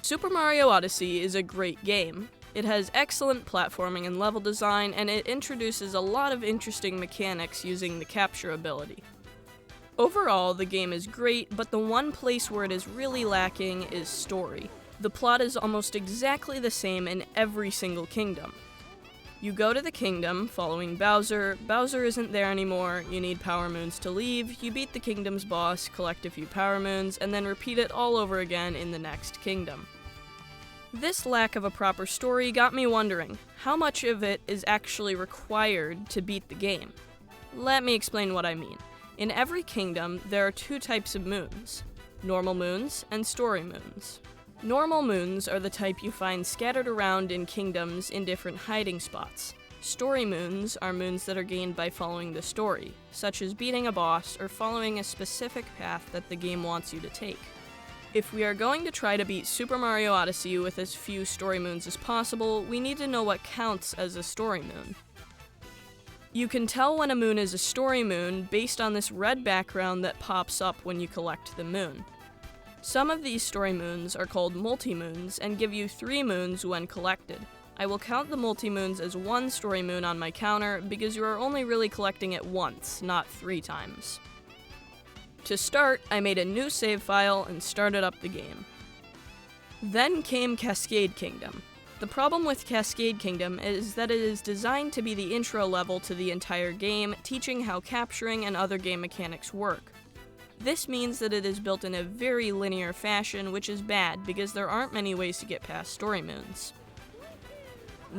Super Mario Odyssey is a great game. It has excellent platforming and level design, and it introduces a lot of interesting mechanics using the capture ability. Overall, the game is great, but the one place where it is really lacking is story. The plot is almost exactly the same in every single kingdom. You go to the kingdom, following Bowser. Bowser isn't there anymore, you need power moons to leave, you beat the kingdom's boss, collect a few power moons, and then repeat it all over again in the next kingdom. This lack of a proper story got me wondering, how much of it is actually required to beat the game? Let me explain what I mean. In every kingdom, there are two types of moons: normal moons and story moons. Normal moons are the type you find scattered around in kingdoms in different hiding spots. Story moons are moons that are gained by following the story, such as beating a boss or following a specific path that the game wants you to take. If we are going to try to beat Super Mario Odyssey with as few story moons as possible, we need to know what counts as a story moon. You can tell when a moon is a story moon based on this red background that pops up when you collect the moon. Some of these story moons are called multi-moons and give you 3 moons when collected. I will count the multi-moons as 1 story moon on my counter because you are only really collecting it once, not 3 times. To start, I made a new save file and started up the game. Then came Cascade Kingdom. The problem with Cascade Kingdom is that it is designed to be the intro level to the entire game, teaching how capturing and other game mechanics work. This means that it is built in a very linear fashion, which is bad because there aren't many ways to get past story moons.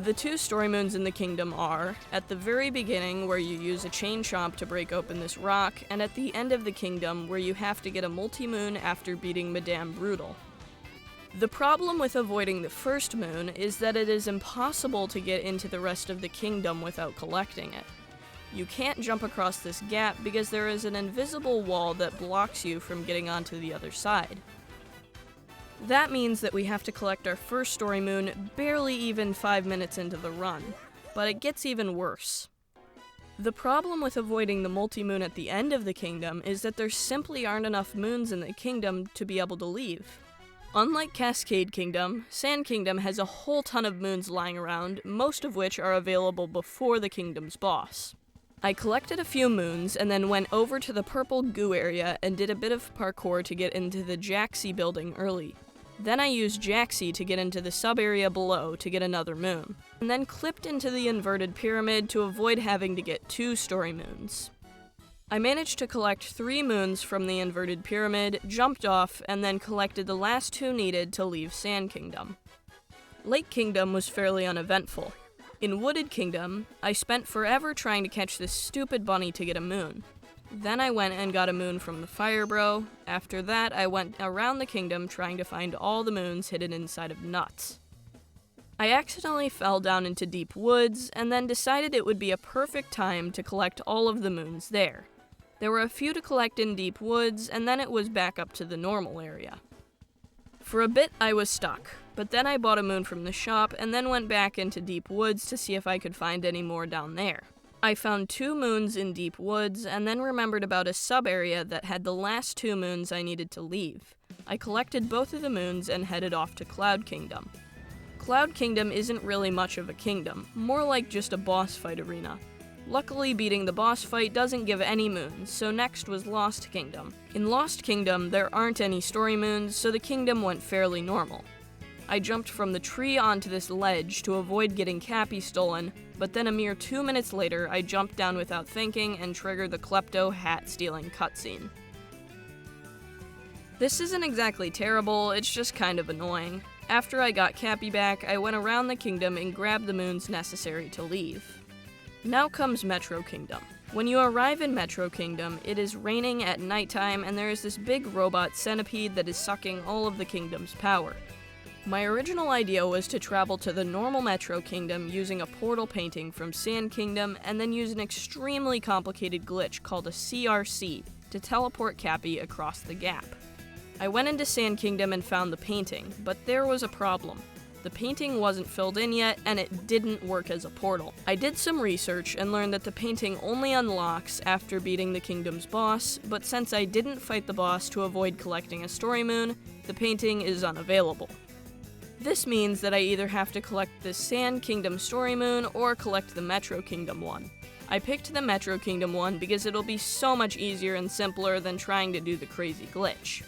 The 2 story moons in the kingdom are, at the very beginning where you use a chain chomp to break open this rock, and at the end of the kingdom where you have to get a multi-moon after beating Madame Brutal. The problem with avoiding the first moon is that it is impossible to get into the rest of the kingdom without collecting it. You can't jump across this gap because there is an invisible wall that blocks you from getting onto the other side. That means that we have to collect our first story moon barely even 5 minutes into the run, but it gets even worse. The problem with avoiding the multi-moon at the end of the kingdom is that there simply aren't enough moons in the kingdom to be able to leave. Unlike Cascade Kingdom, Sand Kingdom has a whole ton of moons lying around, most of which are available before the kingdom's boss. I collected a few moons and then went over to the purple goo area and did a bit of parkour to get into the Jaxie building early. Then I used Jaxie to get into the sub-area below to get another moon, and then clipped into the inverted pyramid to avoid having to get 2 story moons. I managed to collect 3 moons from the inverted pyramid, jumped off, and then collected the last 2 needed to leave Sand Kingdom. Lake Kingdom was fairly uneventful. In Wooded Kingdom, I spent forever trying to catch this stupid bunny to get a moon. Then I went and got a moon from the Fire Bro. After that, I went around the kingdom trying to find all the moons hidden inside of nuts. I accidentally fell down into deep woods, and then decided it would be a perfect time to collect all of the moons there. There were a few to collect in deep woods, and then it was back up to the normal area. For a bit, I was stuck, but then I bought a moon from the shop, and then went back into deep woods to see if I could find any more down there. I found 2 moons in deep woods, and then remembered about a sub-area that had the last 2 moons I needed to leave. I collected both of the moons and headed off to Cloud Kingdom. Cloud Kingdom isn't really much of a kingdom, more like just a boss fight arena. Luckily, beating the boss fight doesn't give any moons, so next was Lost Kingdom. In Lost Kingdom, there aren't any story moons, so the kingdom went fairly normal. I jumped from the tree onto this ledge to avoid getting Cappy stolen, but then a mere 2 minutes later, I jumped down without thinking and triggered the Klepto hat-stealing cutscene. This isn't exactly terrible, it's just kind of annoying. After I got Cappy back, I went around the kingdom and grabbed the moons necessary to leave. Now comes Metro Kingdom. When you arrive in Metro Kingdom, it is raining at nighttime and there is this big robot centipede that is sucking all of the kingdom's power. My original idea was to travel to the normal Metro Kingdom using a portal painting from Sand Kingdom and then use an extremely complicated glitch called a CRC to teleport Cappy across the gap. I went into Sand Kingdom and found the painting, but there was a problem. The painting wasn't filled in yet, and it didn't work as a portal. I did some research and learned that the painting only unlocks after beating the kingdom's boss, but since I didn't fight the boss to avoid collecting a story moon, the painting is unavailable. This means that I either have to collect the Sand Kingdom Story Moon or collect the Metro Kingdom one. I picked the Metro Kingdom one because it'll be so much easier and simpler than trying to do the crazy glitch.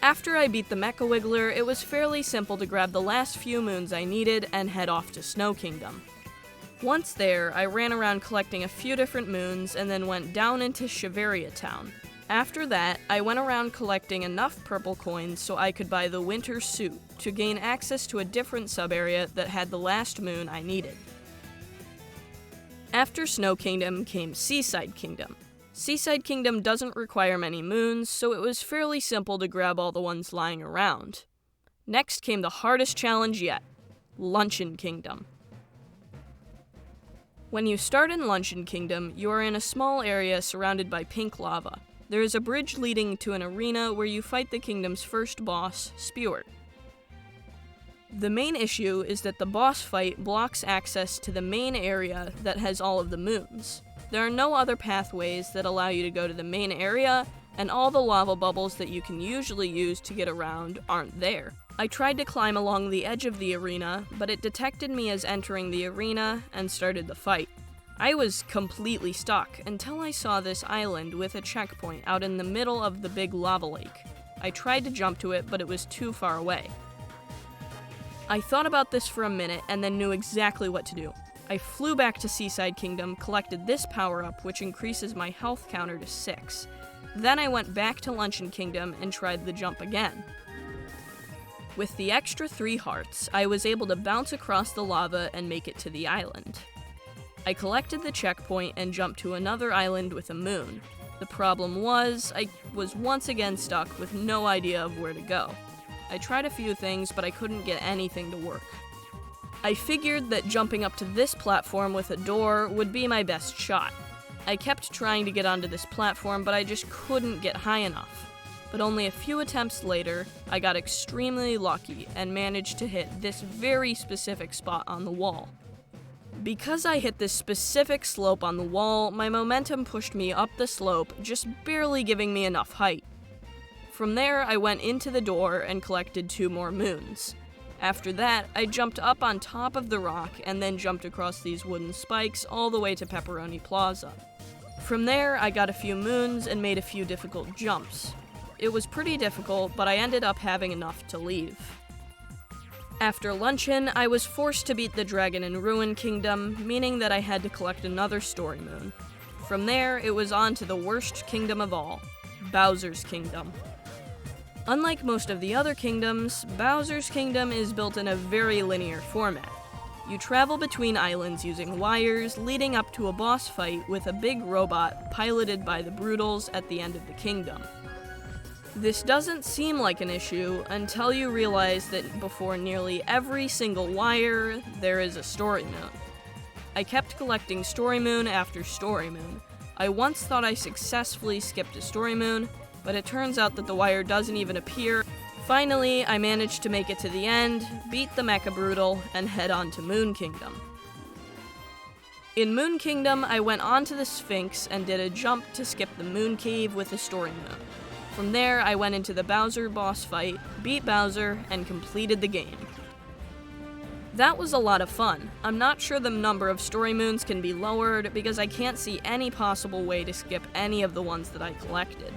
After I beat the Mecha Wiggler, it was fairly simple to grab the last few moons I needed and head off to Snow Kingdom. Once there, I ran around collecting a few different moons and then went down into Shiveria Town. After that, I went around collecting enough purple coins so I could buy the Winter Suit to gain access to a different sub-area that had the last moon I needed. After Snow Kingdom came Seaside Kingdom. Seaside Kingdom doesn't require many moons, so it was fairly simple to grab all the ones lying around. Next came the hardest challenge yet, Luncheon Kingdom. When you start in Luncheon Kingdom, you are in a small area surrounded by pink lava. There is a bridge leading to an arena where you fight the kingdom's first boss, Spewart. The main issue is that the boss fight blocks access to the main area that has all of the moons. There are no other pathways that allow you to go to the main area, and all the lava bubbles that you can usually use to get around aren't there. I tried to climb along the edge of the arena, but it detected me as entering the arena and started the fight. I was completely stuck until I saw this island with a checkpoint out in the middle of the big lava lake. I tried to jump to it, but it was too far away. I thought about this for a minute and then knew exactly what to do. I flew back to Seaside Kingdom, collected this power-up, which increases my health counter to 6. Then I went back to Luncheon Kingdom and tried the jump again. With the extra 3 hearts, I was able to bounce across the lava and make it to the island. I collected the checkpoint and jumped to another island with a moon. The problem was, I was once again stuck with no idea of where to go. I tried a few things, but I couldn't get anything to work. I figured that jumping up to this platform with a door would be my best shot. I kept trying to get onto this platform, but I just couldn't get high enough. But only a few attempts later, I got extremely lucky and managed to hit this very specific spot on the wall. Because I hit this specific slope on the wall, my momentum pushed me up the slope, just barely giving me enough height. From there, I went into the door and collected 2 more moons. After that, I jumped up on top of the rock and then jumped across these wooden spikes all the way to Pepperoni Plaza. From there, I got a few moons and made a few difficult jumps. It was pretty difficult, but I ended up having enough to leave. After Luncheon, I was forced to beat the dragon in Ruin Kingdom, meaning that I had to collect another story moon. From there, it was on to the worst kingdom of all, Bowser's Kingdom. Unlike most of the other kingdoms, Bowser's Kingdom is built in a very linear format. You travel between islands using wires, leading up to a boss fight with a big robot piloted by the Broodals at the end of the kingdom. This doesn't seem like an issue until you realize that before nearly every single wire, there is a story moon. I kept collecting story moon after story moon. I once thought I successfully skipped a story moon, but it turns out that the wire doesn't even appear. Finally, I managed to make it to the end, beat the Mecha Broodal, and head on to Moon Kingdom. In Moon Kingdom, I went onto the Sphinx and did a jump to skip the Moon Cave with a story moon. From there, I went into the Bowser boss fight, beat Bowser, and completed the game. That was a lot of fun. I'm not sure the number of story moons can be lowered because I can't see any possible way to skip any of the ones that I collected.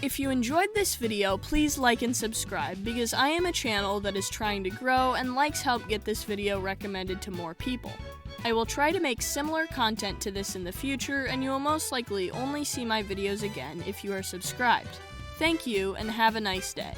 If you enjoyed this video, please like and subscribe because I am a channel that is trying to grow and likes help get this video recommended to more people. I will try to make similar content to this in the future, and you will most likely only see my videos again if you are subscribed. Thank you, and have a nice day.